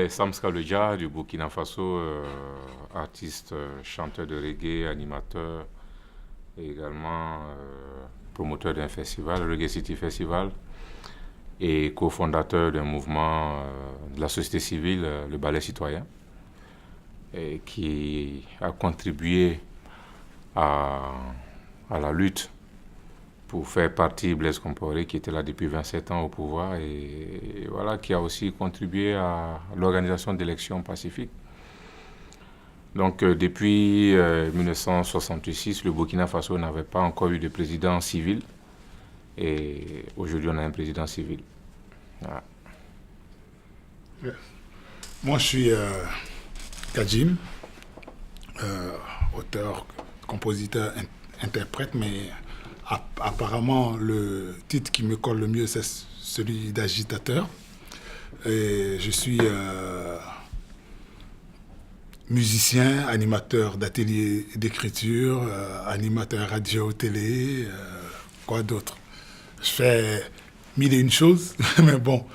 Sam Scaloggia du Burkina Faso, artiste, chanteur de reggae, animateur et également promoteur d'un festival, Reggae City Festival, et cofondateur d'un mouvement de la société civile, le Ballet Citoyen, et qui a contribué à, à la lutte pour faire partie Blaise Compaoré, qui était là depuis 27 ans au pouvoir, et voilà, qui a aussi contribué à l'organisation d'élections pacifiques. Donc depuis 1966, le Burkina Faso n'avait pas encore eu de président civil, et aujourd'hui on a un président civil. Voilà. Moi, je suis Kajim, auteur, compositeur, interprète, mais apparemment le titre qui me colle le mieux, c'est celui d'agitateur. Et je suis musicien, animateur d'ateliers d'écriture, animateur radio, télé, quoi d'autre. Je fais mille et une choses, mais bon,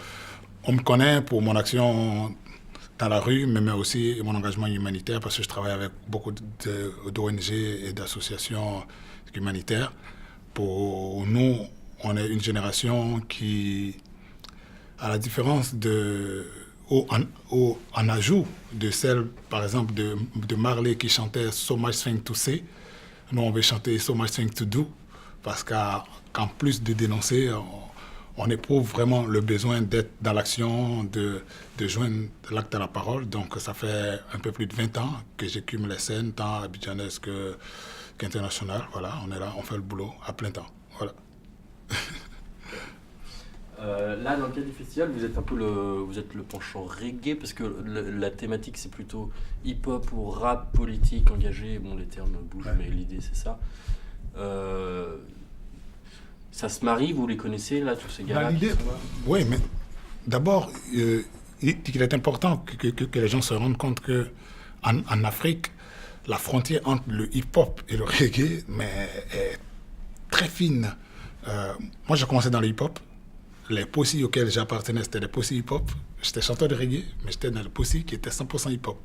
on me connaît pour mon action dans la rue, mais aussi mon engagement humanitaire, parce que je travaille avec beaucoup d'ONG et d'associations humanitaires. Pour nous, on est une génération qui, à la différence en ajout de celle, par exemple, de Marley qui chantait So Much Thing to Say, nous on veut chanter So Much Thing to Do, parce qu'en plus de dénoncer, on éprouve vraiment le besoin d'être dans l'action, de joindre l'acte à la parole. Donc ça fait un peu plus de 20 ans que j'écume les scènes, tant abidjanaises qu'internationales. Voilà, on est là, on fait le boulot à plein temps. Voilà. Là, dans le cadre du festival, vous êtes un peu vous êtes le penchant reggae, parce que la thématique c'est plutôt hip-hop ou rap politique engagé. Bon, les termes bougent, mais l'idée c'est ça. Ça se marie, vous les connaissez là, tous ces gars-là? Oui, mais d'abord, il est important que les gens se rendent compte qu'en Afrique, la frontière entre le hip-hop et le reggae est très fine. Moi, j'ai commencé dans le hip-hop. Les possis auxquels j'appartenais, c'était des possis hip-hop. J'étais chanteur de reggae, mais j'étais dans le possis qui était 100% hip-hop.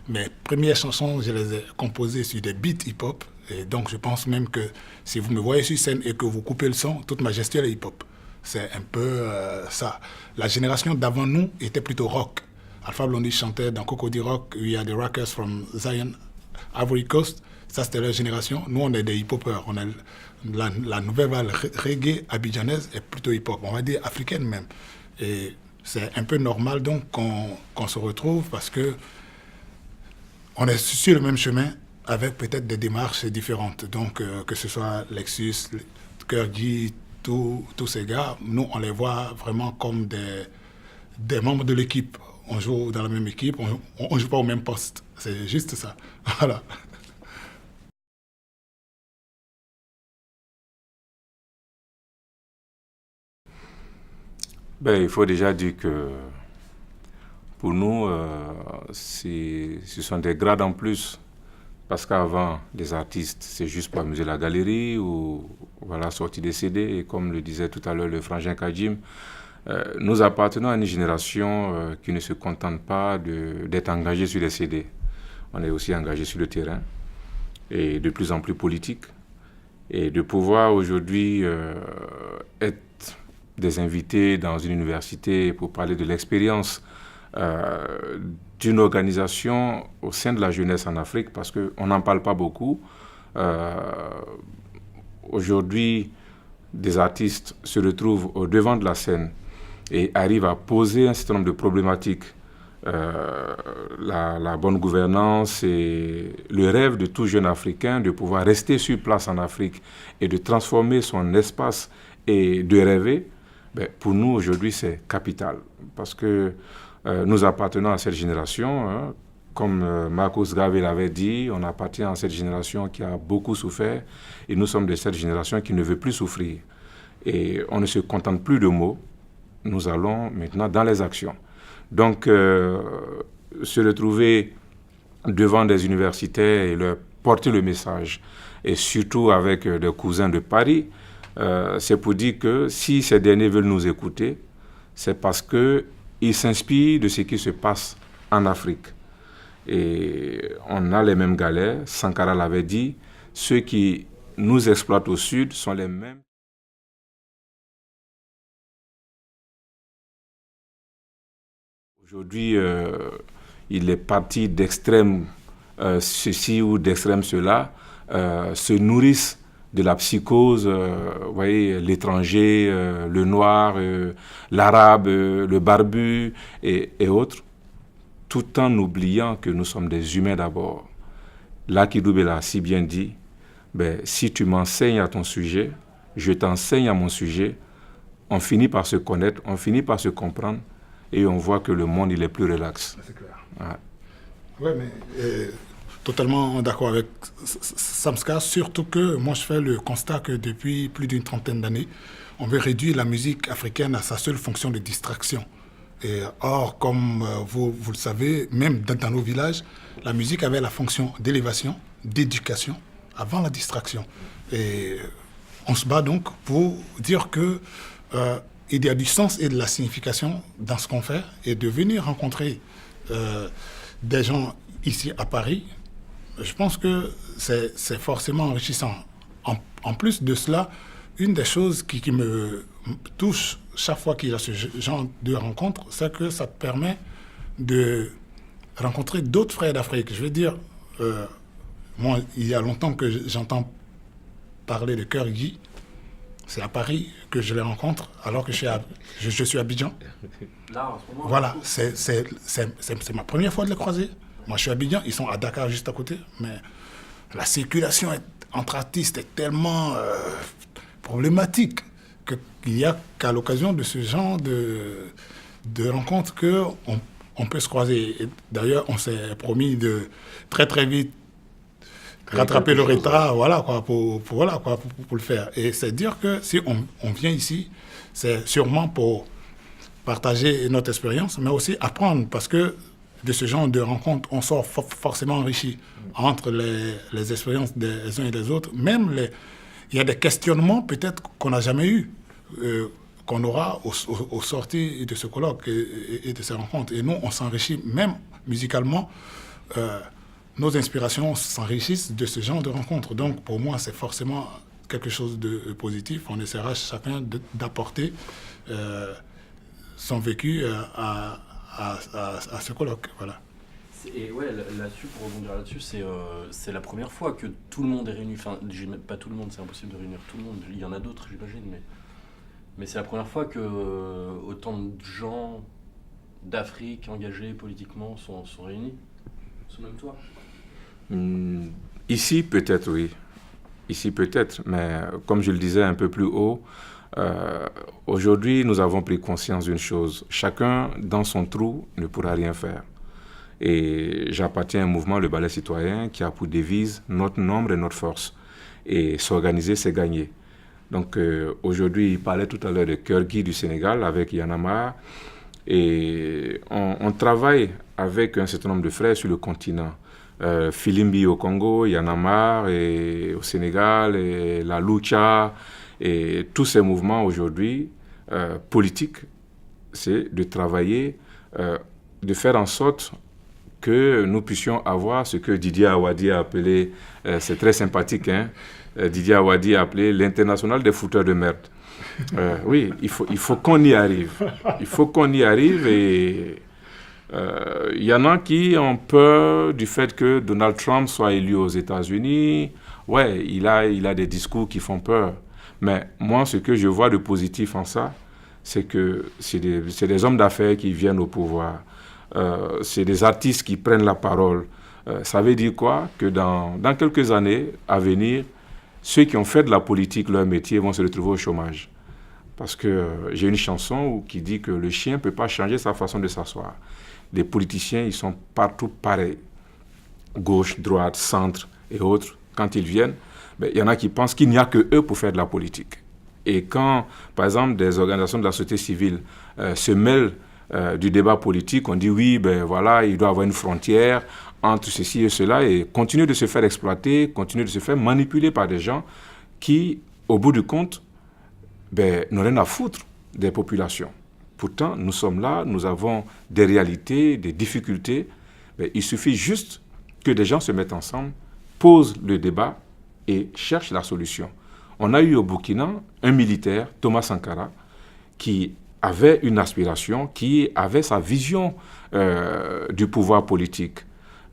Mes premières chansons, je les ai composées sur des beats hip-hop. Et donc, je pense même que si vous me voyez sur scène et que vous coupez le son, toute ma gestuelle est hip-hop. C'est un peu ça. La génération d'avant nous était plutôt rock. Alpha Blondy chantait dans Cocody Rock, We Are the Rockers from Zion, Ivory Coast. Ça, c'était leur génération. Nous, on est des hip-hoppers. On est la nouvelle vague reggae abidjanaise est plutôt hip-hop. On va dire africaine même. Et c'est un peu normal donc qu'on se retrouve parce que on est sur le même chemin avec peut-être des démarches différentes. Donc, que ce soit Lexus, Kergy, tous ces gars, nous, on les voit vraiment comme des membres de l'équipe. On joue dans la même équipe, on ne joue pas au même poste. C'est juste ça. Voilà. Il faut déjà dire que pour nous, ce sont des grades en plus. Parce qu'avant, les artistes, c'est juste pour amuser la galerie ou voilà, sortir des CD. Et comme le disait tout à l'heure le frangin Kajim, nous appartenons à une génération qui ne se contente pas d'être engagé sur les CD. On est aussi engagé sur le terrain et de plus en plus politique. Et de pouvoir aujourd'hui être des invités dans une université pour parler de l'expérience d'une organisation au sein de la jeunesse en Afrique, parce qu'on n'en parle pas beaucoup. Aujourd'hui, des artistes se retrouvent au devant de la scène et arrivent à poser un certain nombre de problématiques. La bonne gouvernance et le rêve de tout jeune Africain de pouvoir rester sur place en Afrique et de transformer son espace et de rêver, pour nous aujourd'hui c'est capital, parce que nous appartenons à cette génération, hein, comme Marcus Garvey l'avait dit, on appartient à cette génération qui a beaucoup souffert et nous sommes de cette génération qui ne veut plus souffrir. Et on ne se contente plus de mots, nous allons maintenant dans les actions. Donc, se retrouver devant des universitaires et leur porter le message, et surtout avec des cousins de Paris, c'est pour dire que si ces derniers veulent nous écouter, c'est parce que il s'inspire de ce qui se passe en Afrique. Et on a les mêmes galères. Sankara l'avait dit, ceux qui nous exploitent au sud sont les mêmes. Aujourd'hui, il est parti d'extrême ceci ou d'extrême cela, se nourrissent de la psychose, vous voyez, l'étranger, le noir, l'arabe, le barbu et autres, tout en oubliant que nous sommes des humains d'abord. Lucky Dube l'a si bien dit, ben, si tu m'enseignes à ton sujet, je t'enseigne à mon sujet, on finit par se connaître, on finit par se comprendre et on voit que le monde il est plus relax. C'est clair. Ouais. Oui, mais totalement d'accord avec Samska, surtout que moi je fais le constat que depuis plus d'une trentaine d'années, on veut réduire la musique africaine à sa seule fonction de distraction. Et or, comme vous le savez, même dans nos villages, la musique avait la fonction d'élévation, d'éducation, avant la distraction. Et on se bat donc pour dire que il y a du sens et de la signification dans ce qu'on fait et de venir rencontrer des gens ici à Paris. Je pense que c'est forcément enrichissant. En plus de cela, une des choses qui me touche chaque fois qu'il y a ce genre de rencontre, c'est que ça te permet de rencontrer d'autres frères d'Afrique. Je veux dire, moi, il y a longtemps que j'entends parler de Cœur Guy. C'est à Paris que je les rencontre, alors que je suis à Abidjan. Là, en ce moment, voilà, c'est ma première fois de les croiser. Moi, je suis à Abidjan, ils sont à Dakar, juste à côté. Mais la circulation entre artistes est tellement problématique qu'il n'y a qu'à l'occasion de ce genre de rencontres qu'on peut se croiser. D'ailleurs, on s'est promis de très très vite rattraper le retard, voilà, quoi, pour le faire. Et c'est dire que si on vient ici, c'est sûrement pour partager notre expérience, mais aussi apprendre, parce que de ce genre de rencontres, on sort forcément enrichi entre les expériences des uns et des autres. Même il y a des questionnements peut-être qu'on n'a jamais eus, qu'on aura au sortir de ce colloque et de ces rencontres. Et nous, on s'enrichit même musicalement. Nos inspirations s'enrichissent de ce genre de rencontres. Donc, pour moi, c'est forcément quelque chose de positif. On essaiera chacun d'apporter son vécu à ce colloque. Voilà. Et ouais, là-dessus, pour rebondir là-dessus, c'est la première fois que tout le monde est réuni. Enfin, pas tout le monde, c'est impossible de réunir tout le monde. Il y en a d'autres, j'imagine, mais c'est la première fois que autant de gens d'Afrique engagés politiquement sont réunis sous le même toit. Ici, peut-être, oui. Ici, peut-être. Mais comme je le disais un peu plus haut, aujourd'hui, nous avons pris conscience d'une chose. Chacun, dans son trou, ne pourra rien faire. Et j'appartiens à un mouvement, le Ballet Citoyen, qui a pour devise notre nombre et notre force. Et s'organiser, c'est gagner. Donc, aujourd'hui, il parlait tout à l'heure de Cœur Guy du Sénégal avec Y'en a marre. Et on travaille avec un certain nombre de frères sur le continent. Filimbi au Congo, Y'en a marre et au Sénégal, et la Lucha, et tous ces mouvements aujourd'hui politiques, c'est de travailler, de faire en sorte que nous puissions avoir ce que Didier Awadi a appelé, c'est très sympathique, hein, Didier Awadi a appelé l'international des fouteurs de merde. Oui, il faut qu'on y arrive. Il faut qu'on y arrive et il y en a qui ont peur du fait que Donald Trump soit élu aux États-Unis. Ouais, il a des discours qui font peur. Mais moi, ce que je vois de positif en ça, c'est que c'est des hommes d'affaires qui viennent au pouvoir. C'est des artistes qui prennent la parole. Ça veut dire quoi? Que dans quelques années à venir, ceux qui ont fait de la politique leur métier vont se retrouver au chômage. Parce que j'ai une chanson qui dit que le chien ne peut pas changer sa façon de s'asseoir. Les politiciens, ils sont partout pareils. Gauche, droite, centre et autres. Quand ils viennent, il y en a qui pensent qu'il n'y a que eux pour faire de la politique. Et quand, par exemple, des organisations de la société civile se mêlent du débat politique, on dit oui, voilà, il doit y avoir une frontière entre ceci et cela, et continuent de se faire exploiter, continuent de se faire manipuler par des gens qui, au bout du compte, n'ont rien à foutre des populations. Pourtant, nous sommes là, nous avons des réalités, des difficultés. Mais il suffit juste que des gens se mettent ensemble, posent le débat et cherchent la solution. On a eu au Burkina un militaire, Thomas Sankara, qui avait une aspiration, qui avait sa vision du pouvoir politique.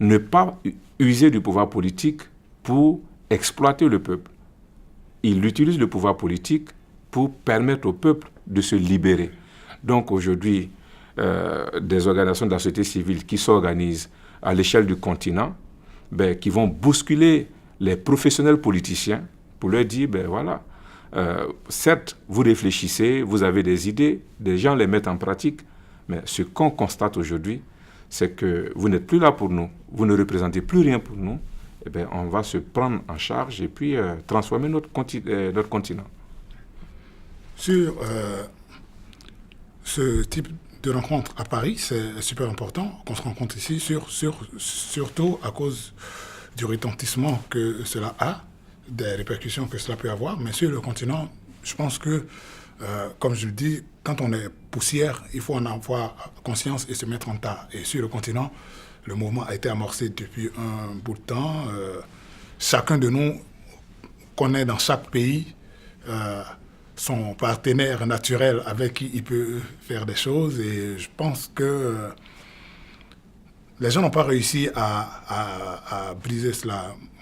Ne pas user du pouvoir politique pour exploiter le peuple. Il utilise le pouvoir politique pour permettre au peuple de se libérer. Donc aujourd'hui, des organisations de la société civile qui s'organisent à l'échelle du continent, qui vont bousculer les professionnels politiciens pour leur dire, voilà, certes, vous réfléchissez, vous avez des idées, des gens les mettent en pratique, mais ce qu'on constate aujourd'hui, c'est que vous n'êtes plus là pour nous, vous ne représentez plus rien pour nous, on va se prendre en charge et puis transformer notre continent. Sur ce type de rencontre à Paris, c'est super important qu'on se rencontre ici, surtout à cause du retentissement que cela a, des répercussions que cela peut avoir. Mais sur le continent, je pense que, comme je le dis, quand on est poussière, il faut en avoir conscience et se mettre en tas. Et sur le continent, le mouvement a été amorcé depuis un bout de temps. Chacun de nous connaît dans chaque pays son partenaire naturel avec qui il peut faire des choses. Et je pense que les gens n'ont pas réussi à briser cela.